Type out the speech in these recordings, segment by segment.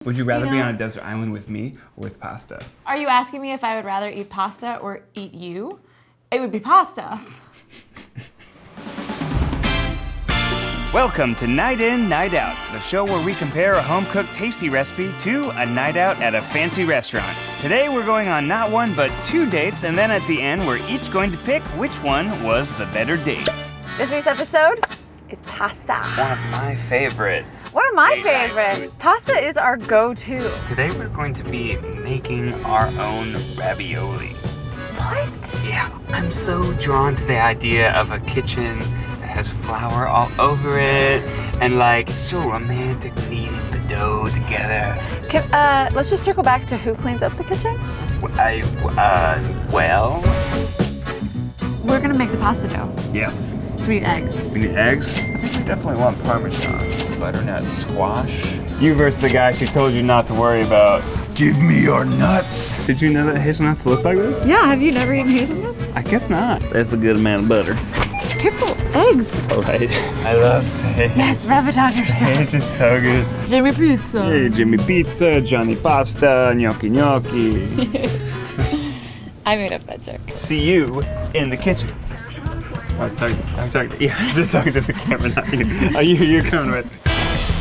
Would you rather be on a desert island with me or with pasta? Are you asking me if I would rather eat pasta or eat you? It would be pasta. Welcome to Night In, Night Out, the show where we compare a home-cooked tasty recipe to a night out at a fancy restaurant. Today we're going on not one but two dates, and then at the end we're each going to pick which one was the better date. This week's episode is pasta. One of my favorite. One of my favorite. Pasta is our go-to. Today we're going to be making our own ravioli. What? Yeah, I'm so drawn to the idea of a kitchen that has flour all over it and like it's so romantic kneading the dough together. Let's just circle back to who cleans up the kitchen. Well? We're gonna make the pasta dough. Yes. So we need eggs. We need eggs. I think we definitely want Parmesan. Butternut squash. You versus the guy she told you not to worry about. Give me your nuts. Did you know that hazelnuts look like this? Yeah, have you never eaten hazelnuts? I guess not. That's a good amount of butter. Careful, eggs. All right. I love sage. Yes, rub it on yourself. Sage is so good. Jimmy Pizza. Hey, Jimmy Pizza, Johnny Pasta, gnocchi gnocchi. I made up that joke. See you in the kitchen. I'm talking to the camera, not you. Oh, you're coming with.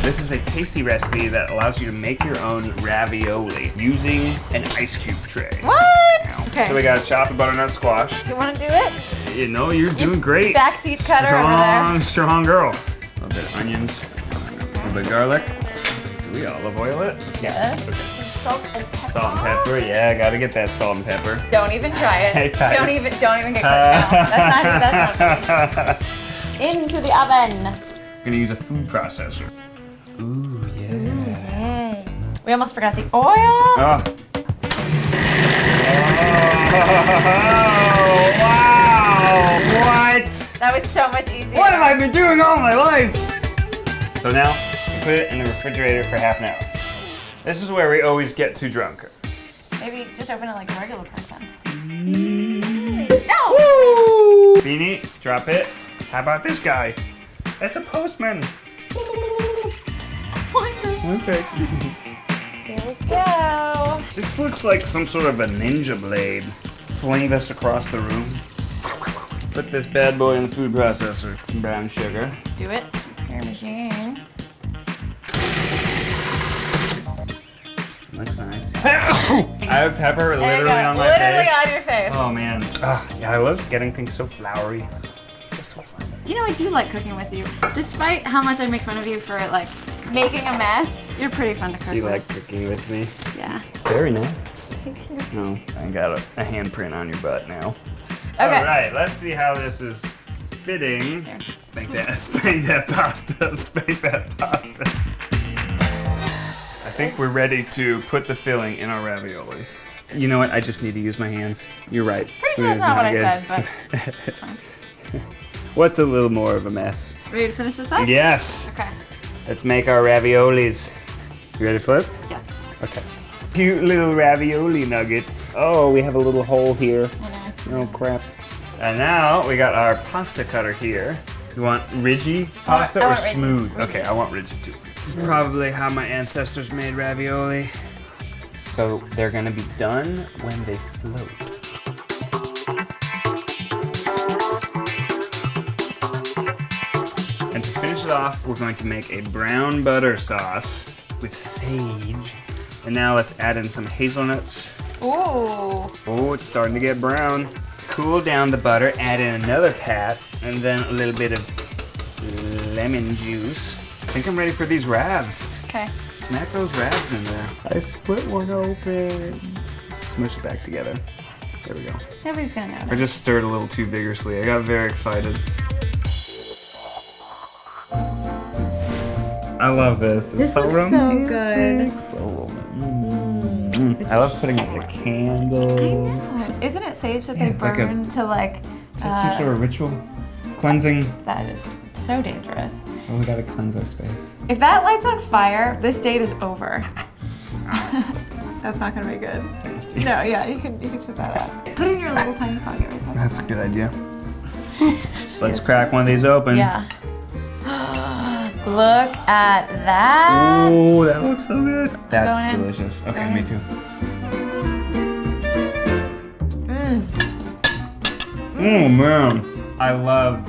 This is a tasty recipe that allows you to make your own ravioli using an ice cube tray. What? Okay. So we got a chopped butternut squash. You want to do it? You know, you're doing great. Backseat cutter over there. Strong girl. A little bit of onions, a little bit of garlic. Do we olive oil it? Yes. Okay. Salt and pepper. Salt and pepper, yeah, gotta get that salt and pepper. Don't even try it. Hey, Pat. Don't even get cooked now. That's not into the oven. I'm gonna use a food processor. Ooh, yeah. Yay. We almost forgot the oil. Oh, wow! What? That was so much easier. What have I been doing all my life? So now, we put it in the refrigerator for half an hour. This is where we always get too drunk. Maybe just open it like a regular person. No! Woo! Beanie, drop it. How about this guy? That's a postman. Okay. Here we go. This looks like some sort of a ninja blade. Fling this across the room. Put this bad boy in the food processor. Some brown sugar. Do it. Your machine. Looks nice. I have pepper literally on my Literally face. on your face. Oh man. Yeah, I love getting things so floury. It's just so fun. You know, I do like cooking with you. Despite how much I make fun of you for like making a mess, you're pretty fun to cook with. You like cooking with me? Yeah. Very nice. Thank you. No, I got a handprint on your butt now. Okay. All right, let's see how this is fitting. Here. Spank that pasta, spank that pasta. I think we're ready to put the filling in our raviolis. You know what? I just need to use my hands. You're right. Pretty sure that's not what I said, but it's fine. What's a little more of a mess? Ready to finish this up? Yes. Okay. Let's make our raviolis. You ready to flip? Yes. Okay. Cute little ravioli nuggets. Oh, we have a little hole here. I know, I see Oh that. crap. And now we got our pasta cutter here. You want ridgy pasta I or want ridgy. smooth? Ridgy. Okay, I want ridgy too. This is probably how my ancestors made ravioli. So they're gonna be done when they float. And to finish it off, we're going to make a brown butter sauce with sage. And now let's add in some hazelnuts. Ooh. Oh, it's starting to get brown. Cool down the butter, add in another pat, and then a little bit of lemon juice. I think I'm ready for these ravs. Okay. Smack those ravs in there. I split one open. Smush it back together. There we go. Nobody's gonna know. I just stirred a little too vigorously. I got very excited. I love this. This looks so good. So romantic. I love putting up the candles. I know. Isn't it sage that Yeah, they it's like a- burn to like? Just some sort of ritual. Cleansing. That is so dangerous. Oh, we gotta cleanse our space. If that lights on fire, this date is over. That's not gonna be good. Nasty. No, yeah, you can spit that out. Put it in your little tiny pocket right there. That's a good idea. Let's crack one of these open. Yeah. Look at that. Oh, that looks so good. That's Going in. delicious. Okay, Going me in. too. Oh man, I love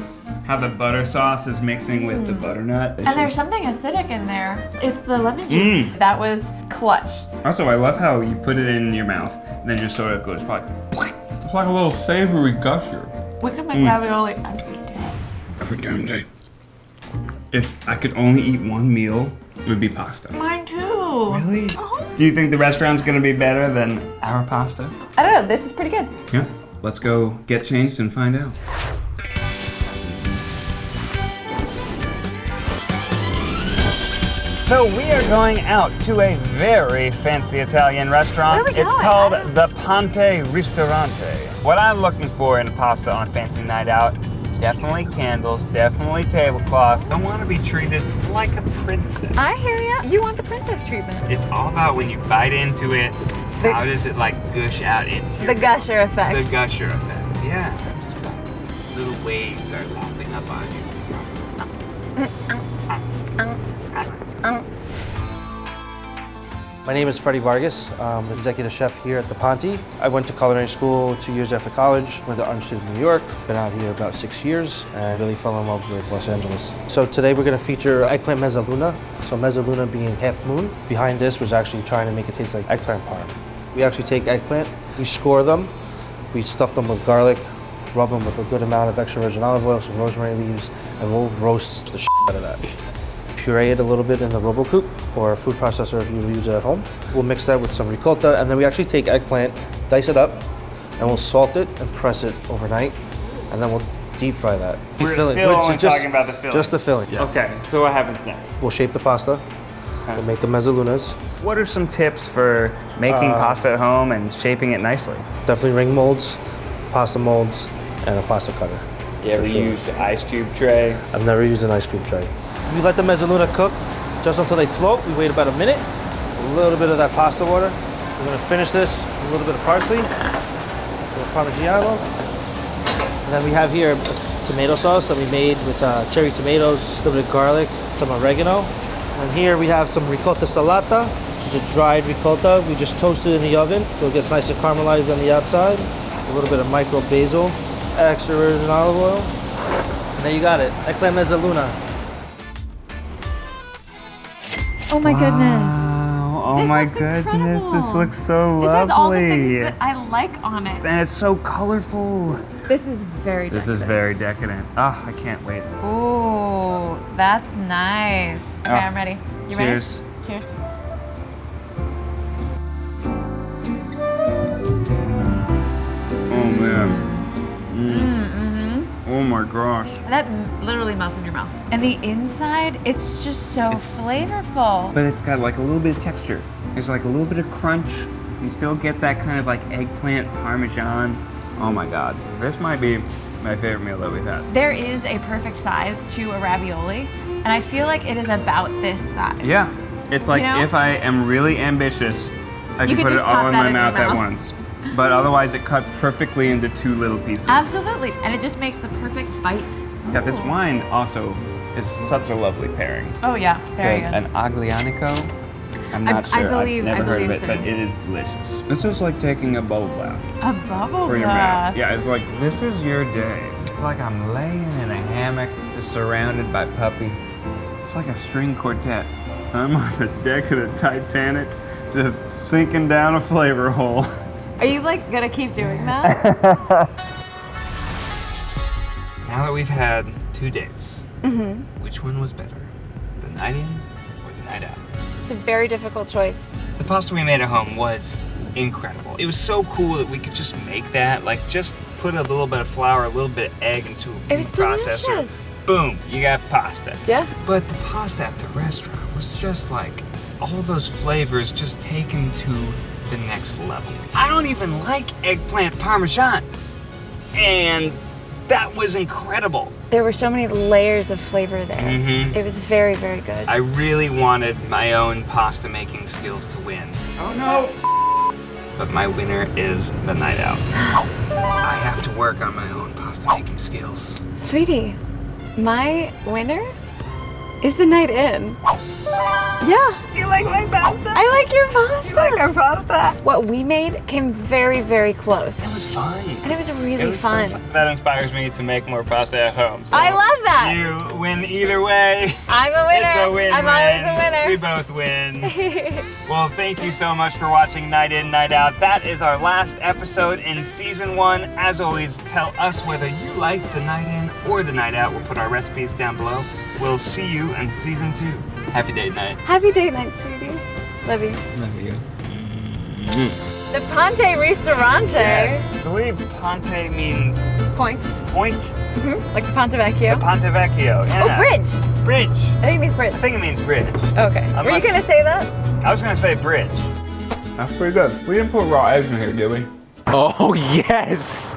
how the butter sauce is mixing with the butternut. And there's something acidic in there. It's the lemon juice. That was clutch. Also, I love how you put it in your mouth and then just sort of goes like, it's like a little savory gusher. We could make ravioli every day. Every damn day. If I could only eat one meal, it would be pasta. Mine too. Really? Do you think the restaurant's gonna be better than our pasta? I don't know, this is pretty good. Yeah. Let's go get changed and find out. So we are going out to a very fancy Italian restaurant. Where are we It's going? called the Ponte Ristorante. What I'm looking for in a pasta on a fancy night out, definitely candles, definitely tablecloth. I want to be treated like a princess. I hear ya. You want the princess treatment. It's all about when you bite into it, how does it like gush out into The gusher effect. The gusher effect, yeah. Just like little waves are lapping up on you. My name is Freddie Vargas. I'm the executive chef here at the Ponte. I went to culinary school 2 years after college, went to University of New York, been out here about 6 years, and really fell in love with Los Angeles. So today we're gonna feature eggplant mezzaluna. So mezzaluna being half moon. Behind this was actually trying to make it taste like eggplant parm. We actually take eggplant, we score them, we stuff them with garlic, rub them with a good amount of extra virgin olive oil, some rosemary leaves, and we'll roast the shit out of that. Puree it a little bit in the RoboCoupe or a food processor if you use it at home. We'll mix that with some ricotta, and then we actually take eggplant, dice it up, and we'll salt it and press it overnight, and then we'll deep fry that. We're Filling, still which only is just, talking about the filling. Just the filling. Yeah. Okay, so what happens next? We'll shape the pasta. We'll make the mezzalunas. What are some tips for making pasta at home and shaping it nicely? Definitely ring molds, pasta molds, and a pasta cutter. You ever For sure. used an ice cube tray? I've never used an ice cube tray. We let the mezzaluna cook just until they float. We wait about a minute. A little bit of that pasta water. We're gonna finish this with a little bit of parsley, a little Parmigiano. And then we have here tomato sauce that we made with cherry tomatoes, a little bit of garlic, some oregano. And here we have some ricotta salata, which is a dried ricotta. We just toast it in the oven so it gets nice and caramelized on the outside. A little bit of micro basil, extra virgin olive oil. And there you got it, eggplant mezzaluna. Oh my goodness. Oh This my looks goodness, incredible. this looks so This lovely. has all the things that I like on it. And it's so colorful. This is very This is decadent. very decadent. Ah, I can't wait. Ooh, that's nice. Okay, Ah, I'm ready. You cheers. ready? Cheers. Oh man. Oh my gosh. That literally melts in your mouth. And the inside, it's just so flavorful. But it's got like a little bit of texture. There's like a little bit of crunch. You still get that kind of like eggplant parmesan. Oh my god. This might be my favorite meal that we've had. There is a perfect size to a ravioli, and I feel like it is about this size. Yeah. It's like You know? if I am really ambitious, I You can could put it just all pop in that my in your mouth at mouth. once. But otherwise it cuts perfectly into two little pieces. Absolutely, and it just makes the perfect bite. Yeah, this wine also is such a lovely pairing. Oh yeah, very It's good. an aglianico. I'm not I sure. believe- I've never I heard of believe it, so. but it is delicious. This is like taking a bubble bath A bubble for your bath. mouth. Yeah, it's like this is your day. It's like I'm laying in a hammock, just surrounded by puppies. It's like a string quartet. I'm on the deck of the Titanic, just sinking down a flavor hole. Are you like gonna keep doing that? Now that we've had 2 dates, which one was better? The night in or the night out? It's a very difficult choice. The pasta we made at home was incredible. It was so cool that we could just make that, like just put a little bit of flour, a little bit of egg into a food It was processor. delicious. Boom, you got pasta. Yeah. But the pasta at the restaurant was just like all those flavors just taken to the next level. I don't even like eggplant parmesan. And that was incredible. There were so many layers of flavor there. Mhm. It was very, very good. I really wanted my own pasta making skills to win. Oh no! But my winner is the night out. I have to work on my own pasta making skills. Sweetie, my winner is the night in. Yeah. You like my pasta? I like your pasta. You like our pasta? What we made came very, very close. It was fun. And it was really It was fun. so fun. That inspires me to make more pasta at home. So I love that. You win either way. I'm a winner. It's a win-win. I'm always a winner. We both win. Well, thank you so much for watching Night In, Night Out. That is our last episode in season 1. As always, tell us whether you like the Night In or the Night Out. We'll put our recipes down below. We'll see you in season 2. Happy date night. Happy date night, sweetie. Love you. Love you. The Ponte Ristorante. Yes. I believe Ponte means Point. point. Like the Ponte Vecchio. The Ponte Vecchio. Yeah. Oh, bridge. Bridge. I think it means bridge. I think it means bridge. Okay. Were you Unless- gonna say that? I was gonna say bridge. That's pretty good. We didn't put raw eggs in here, did we? Oh, yes!